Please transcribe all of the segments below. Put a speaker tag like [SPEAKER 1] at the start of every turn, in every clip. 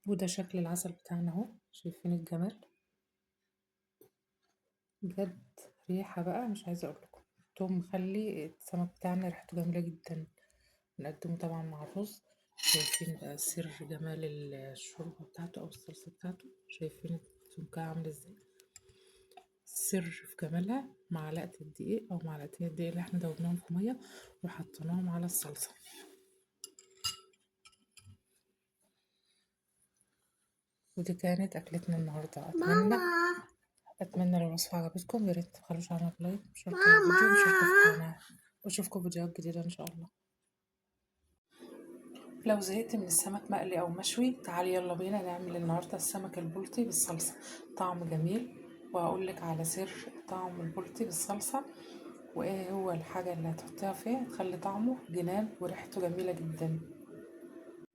[SPEAKER 1] وده شكل العسل بتاعنا اهو، شايفين الجمال بجد. ريحة بقى مش عايزة اقول لكم، التوم مخلي السمك بتاعنا ريحته جميلة جدا. بنقدمه طبعا مع الرز. شايفين بقى سر جمال الشوربة بتاعته او الصلصة بتاعته، شايفين سمكها عامل ازاي. السر في جمالها معلقة الدقيق او معلقتين الدقيق اللي احنا دوبناهم في مية وحطيناهم على الصلصة. ودي كانت اكلتنا النهاردة. اتمنى لو الوصفة عجبتكم يا ريت متبخلوش عنها بلايك وشاركوا الفيديو وشاركوا في القناة، واشوفكم فيديوهات جديدة ان شاء الله. لو زهقت من السمك مقلي او مشوي تعالي يلا بينا نعمل النهارده السمك البلطي بالصلصة، طعم جميل. وهقولك على سر طعم البلطي بالصلصة، وايه هو الحاجة اللي هتحطيها فيها تخلي طعمه جنان وريحته جميلة جدا.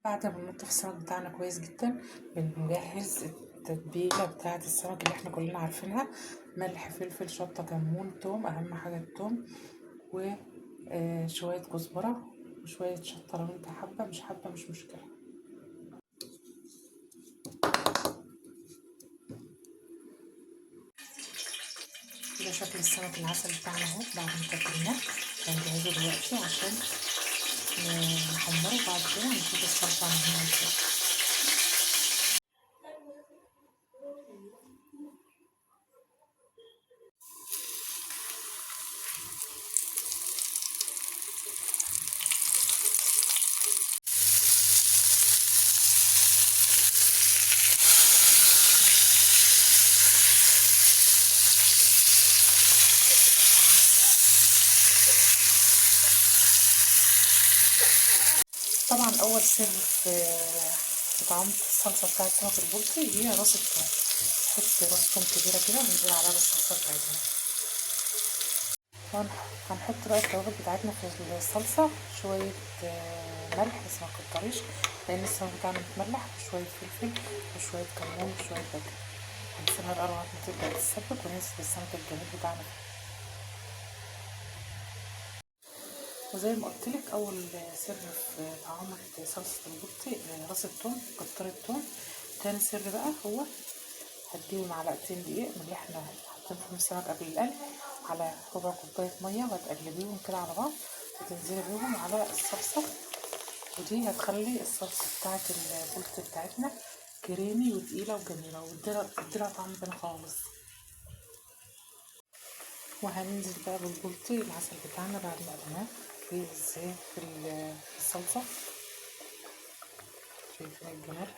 [SPEAKER 1] بعد ما ننضف السمك بتاعنا كويس جدا بنجهز التتبيلة بتاعة السمك اللي احنا كلنا عارفينها: ملح، فلفل، شطة، كمون، توم، اهم حاجة التوم، وشوية كزبرة وشوية شطة. لو انت حابة مش حابة مش مشكلة. ده شكل السمك العسل بتاعنا اهو بعد ما تبلناه. هنجهزه دلوقتي عشان نحمره، بعد كده نشوف الصلصة عاملينها ازاي. طبعا اول سر في طعم الصلصه بتاعت السمك البلطي هي راس الثوم. نحط راس ثوم كبيره كده وننزل عليها بالصلصه بتاعتنا. هنحط بقى التوابل بتاعتنا في الصلصه: شويه ملح بس ما تكتريش لان السمك بتاعنا متملح، وشويه فلفل وشويه كمون وشويه بابريكا. هنسيبها بقى لغايه ما تبدا تتسبك وننزل السمك الجميل بتاعنا. وزي ما قلتلك اول سر في طعام صلصه البلطي راس الثوم، كتر الثوم. تاني سر بقى هو هتجيبي معلقتين دقيق من اللي احنا حاطين فيهم السمك قبل القلي على ربع كوبايه ميه، وهتقلبيهم كده على بعض وتنزلي بيهم على الصلصه. ودي هتخلي الصلصه بتاعت البلطي بتاعتنا كريمي وتقيله وجميله وتديلها طعم تاني خالص. وهننزل بقى بالبلطي العسل بتاعنا بعد ما قلناه ازاي في الصلصه. شايفين الجمال.